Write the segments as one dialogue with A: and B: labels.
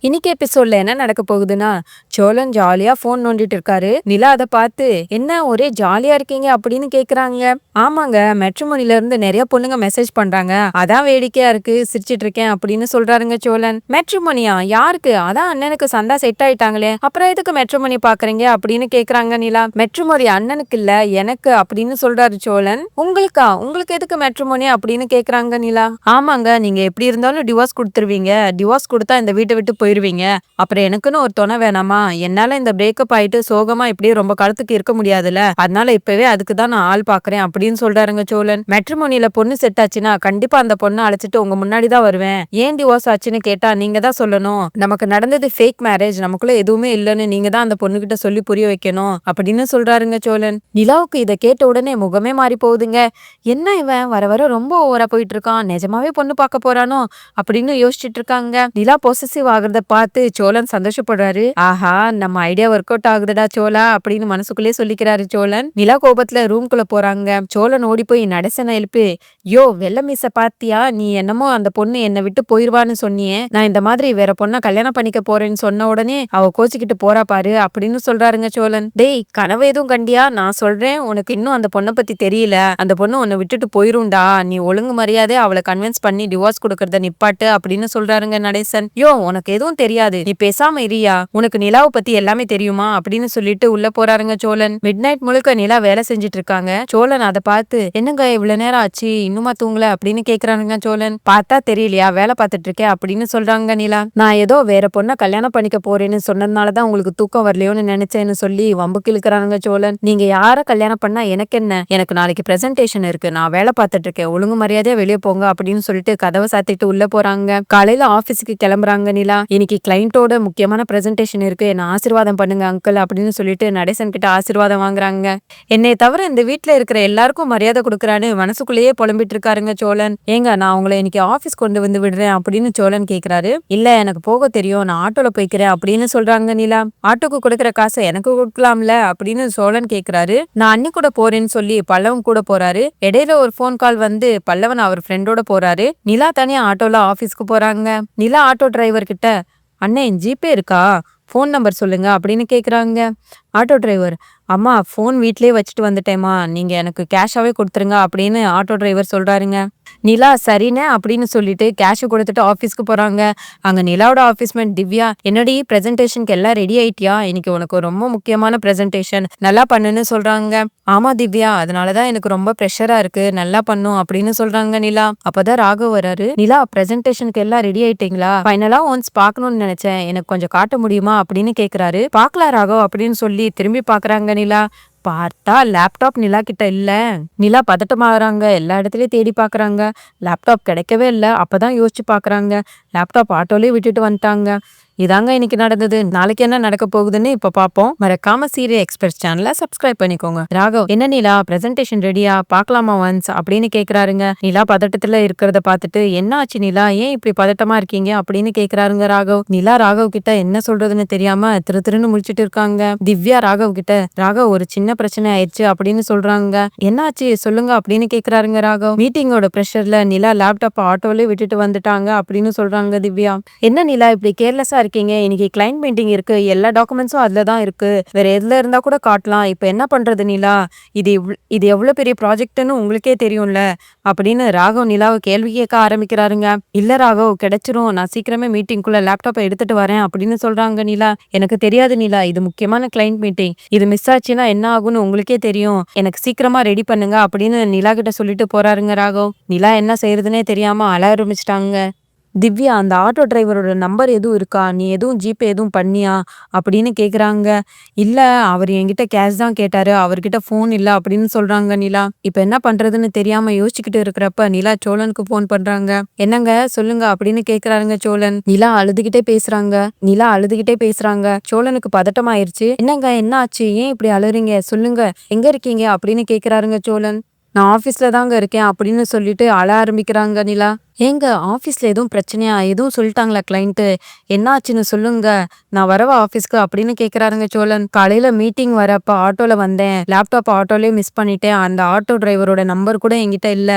A: இன்னைக்கு எபிசோட்ல என்ன நடக்க போகுதுன்னா, சோழன் ஜாலியா ஃபோன் நோண்டிட்டு இருக்காரு. நிலா அத பார்த்து, "என்ன ஒரே ஜாலியா இருக்கீங்க?" அப்படின்னு கேக்குறாங்க. "ஆமாங்க, மேட்ரிமோனில இருந்து நெறைய பொண்ணுங்க மெசேஜ் பண்றாங்க. அதான் வேடிக்கையா இருக்கு, சிரிச்சிட்டு இருக்கேன்." அப்படின்னு சொல்றாருங்க சோழன். "மேட்ரிமோனியா? யாருக்கு? அதான் அண்ணனுக்கு சந்தா செட் ஆயிட்டாங்களே, அப்புறம் எதுக்கு மேட்ரிமோனி பாக்குறீங்க?" அப்படின்னு கேக்குறாங்க நிலா. "மேட்ரிமோனி அண்ணனுக்கு இல்ல, எனக்கு." அப்படின்னு சொல்றாரு சோழன். "உங்களுக்கா? உங்களுக்கு எதுக்கு மேட்ரிமோனி?" அப்படின்னு கேக்குறாங்க நிலா. "ஆமாங்க, நீங்க எப்படி இருந்தாலும் டிவோர்ஸ் கொடுத்துருவீங்க. டிவோர்ஸ் கொடுத்தா இந்த வீட்டை விட்டு போயிருவீங்க. அப்புறம் எனக்குன்னு ஒரு துணை வேணாமா? என்னால இந்த பிரேக்கப் ஆயிட்டு சோகமா இப்படியே ரொம்ப காலத்துக்கு இருக்க முடியாதுல்ல. அதனால இப்பவே அதுக்கு தான் நான் ஆள் பாக்குறேன்." அப்படின்னு சொல்றாருங்க சோழன். "மேட்ரிமோனில பொண்ணு செட் ஆச்சுன்னா கண்டிப்பா அந்த பொண்ணை அழைச்சிட்டு உங்க முன்னாடி தான் வருவேன். ஏன் டிவோர்ஸ் ஆச்சுன்னு கேட்டா நீங்க தான் சொல்லணும். நமக்கு நடந்தது ஃபேக் மேரேஜ், நமக்குள்ள எதுவுமே இல்லைன்னு நீங்க தான் அந்த பொண்ணுகிட்ட சொல்லி புரிய வைக்கணும்." அப்படின்னு சொல்றாருங்க சோழன். நிலாவுக்கு இதை கேட்ட உடனே முகமே மாறி போகுதுங்க. என்ன இவன் வர வர ரொம்ப ஓவரா போயிட்டு இருக்கான், நிஜமாவே பொண்ணு பார்க்க போறானோ அப்படின்னு யோசிச்சுட்டு இருக்காங்க. நிலா பொசசிவ் ஆகுறத பார்த்து சோழன் சந்தோஷப்படுறாரு. "ஆஹா, நம்ம ஐடியா ஒர்க் அவுட் ஆகுதுடா சோழா." அப்படின்னு மனசுக்குள்ளே சொல்லிக்கிறாரு சோழன். நிலா கோபத்துல ரூம்குள்ள போறாங்க. சோழன் ஓடி போய் நடேசனை எழுப்பி, "யோ வெள்ள மீச பாத்தியா? நீ என்னமோ அந்த பொண்ணு என்னை விட்டு போயிருவான்னு சொன்னியே, நான் இந்த மாதிரி வேற பொண்ணை கல்யாணம் பண்ணிக்க போறேன்னு சொன்ன உடனே அவ கோச்சிக்கிட்டு போறா பாரு." அப்படின்னு சொல்றாருங்க சோழன். "டேய், கனவு எதுவும் கண்டியா? நான் சொல்றேன், உனக்கு இன்னும் அந்த பொண்ணை பத்தி தெரியல. அந்த பொண்ணு உன்னை விட்டுட்டு போயிரும்டா. நீ ஒழுங்கு மரியாதை அவளை கன்வின்ஸ் பண்ணி டிவோர்ஸ் கொடுக்கறத நிப்பாட்டு." அப்படின்னு சொல்றாருங்க நடேசன். "யோ, உனக்கு எதுவும் தெரியாது, நீ பேசாம இரியா. உனக்கு நிலாவை பத்தி எல்லாமே தெரியுமா?" அப்படின்னு சொல்லிட்டு உள்ள போறாருங்க சோழன். மிட் நைட் முழுக்க நிலா வேலை செஞ்சுட்டு இருக்காங்க. சோழன் அதை பார்த்து, "என்னங்க இவ்வளவு நேரம் ஆச்சு, இன்னுமா தூங்கல?" அப்படின்னு கேக்குறாருங்க சோழன். "பார்த்தா தெரியலையா, வேலை பார்த்துட்டு இருக்கேன்." அப்படின்னு சொல்றாங்க நிலா. "நான் ஏதோ வேற பொண்ணை கல்யாணம் பண்ணிக்க போறேன்னு சொன்னதுனாலதான் உங்களுக்கு தூக்கம் வரலையோன்னு நினைச்சேன்னு" சொல்லி வம்புக்கு இழுக்கிறானுங்க சோழன். "நீங்க யார கல்யாணம் பண்ணா எனக்கு என்ன? எனக்கு நாளைக்கு பிரசன்டேஷன் இருக்கு, நான் வேலை பார்த்துட்டு இருக்கேன், ஒழுங்கு மரியாதையா வெளியே போங்க." அப்படின்னு சொல்லிட்டு கதவை சாத்திட்டு உள்ள போறாங்க. காலையில ஆபீஸுக்கு கிளம்புறாங்க நிலா. "இன்னைக்கு கிளைண்டோட முக்கியமான பிரசன்டேஷன் இருக்கு, என்ன ஆசீர்வாதம் பண்ணுங்க அங்கிள்." அப்படின்னு சொல்லிட்டு நடேசன் கிட்ட ஆசீர்வாதம் வாங்குறாங்க. என்னை தவிர இந்த வீட்டுல இருக்கிற எல்லாருக்கும் மரியாதை கொடுக்குறான்னு மனசுக்குள்ளேயே புலம்பிட்டு இருக்காருங்க சோழன். "ஏங்க, நான் உங்களை இன்னைக்கு ஆபீஸ் கொண்டு வந்து விடுறேன்." அப்படின்னு சோழன் கேக்குறாரு. "இல்ல, எனக்கு போக தெரியும், நான் ஆட்டோல போய்க்கிறேன்." அப்படின்னு சொல்றாங்க நிலா. "ஆட்டோக்கு கொடுக்குற காசை எனக்கு கொடுக்கலாம்ல?" அப்படின்னு சோழன் கேக்குறாரு. "நான் அண்ணி கூட போறேன்னு சொல்லி பல்லவன் கூட போறாரு." இடையில ஒரு போன் கால் வந்து பல்லவன் அவர் ஃப்ரெண்டோட போறாரு. நிலா தனியா ஆட்டோல ஆபீஸ்க்கு போறாங்க. நிலா ஆட்டோ டிரைவர் கிட்ட, "அண்ணே, ஜிபே இருக்கா? ஃபோன் நம்பர் சொல்லுங்க." அப்படின்னு கேக்குறாங்க. ஆட்டோ டிரைவர், "அம்மா, ஃபோன் வீட்லயே வச்சுட்டு வந்துட்டேம்மா, நீங்க எனக்கு கேஷாவே கொடுத்துருங்க." அப்படின்னு ஆட்டோ டிரைவர் சொல்றாருங்க. நிலா சரிண்ணே அப்படின்னு சொல்லிட்டு கேஷ் கொடுத்துட்டு ஆபீஸ்க்கு போறாங்க. அங்க நிலாவோட ஆபீஸ்மேட் திவ்யா, "என்னடி, பிரசன்டேஷனுக்கு எல்லாம் ரெடி ஆயிட்டியா? இன்னைக்கு உனக்கு ரொம்ப முக்கியமான பிரசன்டேஷன், நல்லா பண்ணுன்னு சொல்றாங்க." "ஆமா திவ்யா, அதனாலதான் எனக்கு ரொம்ப ப்ரெஷரா இருக்கு, நல்லா பண்ணும்." அப்படின்னு சொல்றாங்க நிலா. அப்பதான் ராகவ் வராரு. "நிலா, பிரசன்டேஷனுக்கு எல்லாம் ரெடி ஆயிட்டீங்களா? ஃபைனலா ஒன்ஸ் பாக்கணும்னு நினைச்சேன், எனக்கு கொஞ்சம் காட்ட முடியுமா?" அப்படின்னு கேக்குறாரு. "பாக்கலாம் ராகவ்." அப்படின்னு சொல்லி திரும்பி பாக்குறாங்க நிலா. பார்த்தா லேப்டாப் நிலா கிட்ட இல்ல. நிலா பதட்டமாகறாங்க. எல்லா இடத்துலயும் தேடி பாக்குறாங்க. லேப்டாப் கிடைக்கவே இல்ல. அப்பதான் யோசிச்சு பாக்குறாங்க, லேப்டாப் ஆட்டோலயே விட்டுட்டு வந்துட்டாங்க. இதாங்க இன்னைக்கு நடந்தது. நாளைக்கு என்ன நடக்க போகுதுன்னு இப்ப பாப்போம். மறக்காம சீரியல் எக்ஸ்பிரஸ் சேனலை சப்ஸ்கிரைப் பண்ணிக்கோங்க. ராகவ், "என்ன நிலா, பிரசன்டேஷன் ரெடியா? பாக்கலாமா ஒன்ஸ்?" அப்படின்னு கேக்குறாருங்க. நிலா பதட்டத்துல இருக்கிறத பார்த்துட்டு, "என்ன ஆச்சு நிலா, ஏன் இப்படி பதட்டமா இருக்கீங்க?" அப்படின்னு கேக்குறாருங்க ராகவ். நிலா ராகவ் கிட்ட என்ன சொல்றதுன்னு தெரியாம திருன்னு முழிச்சிட்டு இருக்காங்க. திவ்யா ராகவ் கிட்ட, "ராகவ், ஒரு சின்ன பிரச்சனை ஆயிடுச்சு." அப்படின்னு சொல்றாங்க. "என்னாச்சு சொல்லுங்க." அப்படின்னு கேக்குறாருங்க ராகவ். "மீட்டிங்கோட ப்ரெஷர்ல நிலா லேப்டாப் ஆட்டோலயே விட்டுட்டு வந்துட்டாங்க." அப்படின்னு சொல்றாங்க திவ்யா. "என்ன நிலா, இப்படி கேர்லெஸ்ஸா இருக்கீங்க? இன்னைக்கு கிளைண்ட் மீட்டிங் இருக்கு, எல்லா டாக்குமெண்ட்ஸும் அதுல தான் இருக்கு, வேற எதுல இருந்தா கூட காட்டலாம். இப்ப என்ன பண்றது நிலா? இது எவ்வளவு பெரிய ப்ராஜெக்ட்னு உங்களுக்கே தெரியும்ல." அப்படின்னு ராகவ் நிலாவை கேள்வி கேட்க ஆரம்பிக்கிறாருங்க. "இல்ல ராகவ், கிடைச்சிரும், நான் சீக்கிரமே மீட்டிங்குள்ள லேப்டாப்பை எடுத்துட்டு வரேன்." அப்படின்னு சொல்றாங்க நிலா. "எனக்கு தெரியாது நிலா, இது முக்கியமான கிளைண்ட் மீட்டிங், இது மிஸ் ஆச்சுன்னா என்ன ஆகும்னு உங்களுக்கே தெரியும், எனக்கு சீக்கிரமா ரெடி பண்ணுங்க." அப்படின்னு நிலா கிட்ட சொல்லிட்டு போறாருங்க ராகவ். நிலா என்ன செய்யறதுன்னே தெரியாம அழ ஆரம்பிச்சிட்டாங்க. திவ்யா, "அந்த ஆட்டோ டிரைவரோட நம்பர் எதுவும் இருக்கா? நீ எதுவும் ஜிபே எதுவும் பண்ணியா?" அப்படின்னு கேக்குறாங்க. "இல்ல, அவர் என்கிட்ட கேஷ் தான் கேட்டாரு, அவர்கிட்ட போன் இல்ல." அப்படின்னு சொல்றாங்க நிலா. இப்ப என்ன பண்றதுன்னு தெரியாம யோசிச்சுக்கிட்டு இருக்கிறப்ப நிலா சோழனுக்கு போன் பண்றாங்க. "என்னங்க, சொல்லுங்க." அப்படின்னு கேக்குறாருங்க சோழன். நிலா அழுதுகிட்டே பேசுறாங்க. சோழனுக்கு பதட்டமாயிருச்சு. "என்னங்க, என்ன ஆச்சு? ஏன் இப்படி அழுறீங்க? சொல்லுங்க, எங்க இருக்கீங்க?" அப்படின்னு கேக்குறாருங்க சோழன். "நான் ஆபீஸ்ல தாங்க இருக்கேன்." அப்படின்னு சொல்லிட்டு அழ ஆரம்பிக்கிறாங்க நிலா. ஏங்க ஆஃபீஸ்ல எதுவும் பிரச்சனையா? எதுவும் சொல்லிட்டாங்களா கிளையன்ட்டு? என்ன ஆச்சுன்னு சொல்லுங்க. நான் வரவா ஆஃபீஸ்க்கு அப்படின்னு கேட்குறாருங்க சோழன். காலையில மீட்டிங் வரப்ப ஆட்டோல வந்தேன். லேப்டாப் ஆட்டோலயே மிஸ் பண்ணிட்டேன். அந்த ஆட்டோ டிரைவரோட நம்பர் கூட என்கிட்ட இல்ல.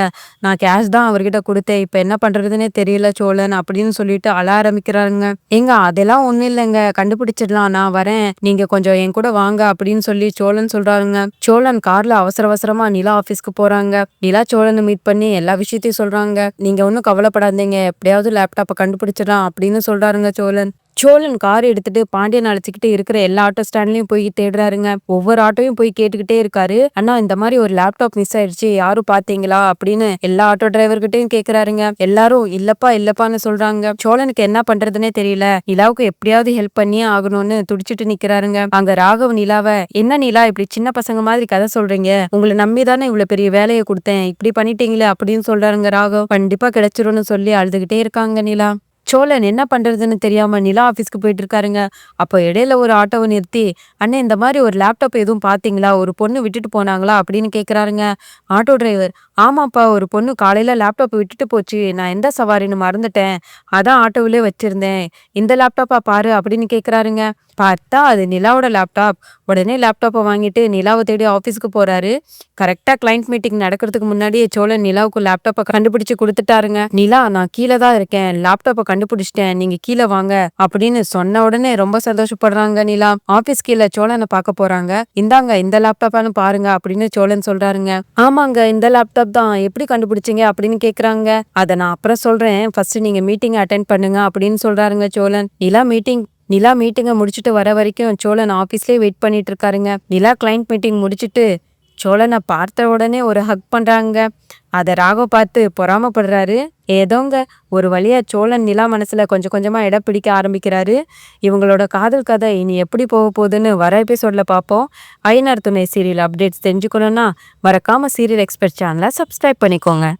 A: நான் கேஷ் தான் அவர்கிட்ட குடுத்தேன். இப்ப என்ன பண்றதுன்னே தெரியல சோழன் அப்படின்னு சொல்லிட்டு அழ ஆரம்பிக்கிறாருங்க. ஏங்க அதெல்லாம் ஒண்ணும் இல்லங்க. கண்டுபிடிச்சிடலாம். நான் வரேன். நீங்க கொஞ்சம் என் கூட வாங்க அப்படின்னு சொல்லி சோழன் சொல்றாருங்க. சோழன் கார்ல அவசர அவசரமா நிலா ஆஃபீஸ்க்கு போறாங்க. நிலா சோழன மீட் பண்ணி எல்லா விஷயத்தையும் சொல்றாங்க. நீங்க ஒண்ணும் கவலைப்படாதீங்க. எப்படியாவது லேப்டாப்ப கண்டுபிடிச்சிடலாம் அப்படின்னு சொல்றாருங்க சோழன். சோழன் கார் எடுத்துட்டு பாண்டியன் அழைச்சுக்கிட்டு இருக்கிற எல்லா ஆட்டோ ஸ்டாண்ட்லயும் போய் தேடுறாருங்க. ஒவ்வொரு ஆட்டோயும் போய் கேட்டுக்கிட்டே இருக்காரு. அண்ணா இந்த மாதிரி ஒரு லேப்டாப் மிஸ் ஆயிடுச்சு. யாரும் பாத்தீங்களா அப்படின்னு எல்லா ஆட்டோ டிரைவர்கிட்டயும் கேக்குறாருங்க. எல்லாரும் இல்லப்பா இல்லப்பான்னு சொல்றாங்க. சோழனுக்கு என்ன பண்றதுன்னே தெரியல. நிலாவுக்கு எப்படியாவது ஹெல்ப் பண்ணியே ஆகணும்னு துடிச்சிட்டு நிக்கிறாருங்க. அங்க ராகவ் நிலாவை, என்ன நிலா இப்படி சின்ன பசங்க மாதிரி கதை சொல்றீங்க? உங்களை நம்பிதானே இவ்வளவு பெரிய வேலையை கொடுத்தேன். இப்படி பண்ணிட்டீங்களே அப்படின்னு சொல்றாருங்க ராகவ். கண்டிப்பா கிடைச்சிரும்னு சொல்லி அழுதுகிட்டே இருக்காங்க நிலா. சோழன் என்ன பண்றதுன்னு தெரியாம நிலா ஆபீஸ்க்கு போயிட்டு இருக்காருங்க. அப்போ இடையில ஒரு ஆட்டோவை நிறுத்தி, அண்ணே இந்த மாதிரி ஒரு லேப்டாப் எதுவும் பாத்தீங்களா? ஒரு பொண்ணு விட்டுட்டு போனாங்களா அப்படின்னு கேக்குறாருங்க. ஆட்டோ டிரைவர், ஆமாப்பா ஒரு பொண்ணு காலையில லேப்டாப் விட்டுட்டு போச்சு. நான் எந்த சவாரின்னு மறந்துட்டேன். அதான் ஆட்டோவிலே வச்சிருந்தேன். இந்த லேப்டாப்பா பாரு அப்படின்னு கேக்குறாருங்க. பார்த்தா அது நிலாவோட லேப்டாப். உடனே லேப்டாப்பை வாங்கிட்டு நிலாவை தேடி ஆஃபீஸ்க்கு போறாரு. கரெக்டா கிளைண்ட் மீட்டிங் நடக்கிறதுக்கு முன்னாடியே சோழன் நிலாவுக்கு லேப்டாப்பை கண்டுபிடிச்சு கொடுத்துட்டாருங்க. நிலா நான் கீழே தான் இருக்கேன். லேப்டாப்பை கண்டுபிடிச்சிட்டேன். நீங்க கீழே வாங்க அப்படின்னு சொன்ன உடனே ரொம்ப சந்தோஷப்படுறாங்க நிலா. ஆபீஸ் கீழே சோழனை பார்க்க போறாங்க. இந்தாங்க இந்த லேப்டாப்பான்னு பாருங்க அப்படின்னு சோழன் சொல்றாருங்க. ஆமாங்க இந்த லேப்டாப் தான். எப்படி கண்டுபிடிச்சீங்க அப்படின்னு கேக்குறாங்க. அதை நான் அப்புறம் சொல்றேன். ஃபர்ஸ்ட் நீங்க மீட்டிங் அட்டென்ட் பண்ணுங்க அப்படின்னு சொல்றாருங்க சோழன். நிலா மீட்டிங்கை முடிச்சுட்டு வர வரைக்கும் சோழன் ஆஃபீஸ்லேயே வெயிட் பண்ணிட்டு இருக்காருங்க. நிலா கிளைண்ட் மீட்டிங் முடிச்சுட்டு சோழனை பார்த்த உடனே ஒரு ஹக் பண்றாங்க. அதை ராகவ் பார்த்து பொறாமப்படுறாரு. ஏதோங்க ஒரு வழியா சோழன் நிலா மனசுல கொஞ்சம் கொஞ்சமா இடம் பிடிக்க ஆரம்பிக்கிறாரு. இவங்களோட காதல் கதை இனி எப்படி போக போகுதுன்னு வர எபிசோட்ல பார்ப்போம். ஐயனார் துணை சீரியல் அப்டேட்ஸ் தெரிஞ்சுக்கணும்னா மறக்காம சீரியல் எக்ஸ்பர்ட் சேனலை சப்ஸ்கிரைப் பண்ணிக்கோங்க.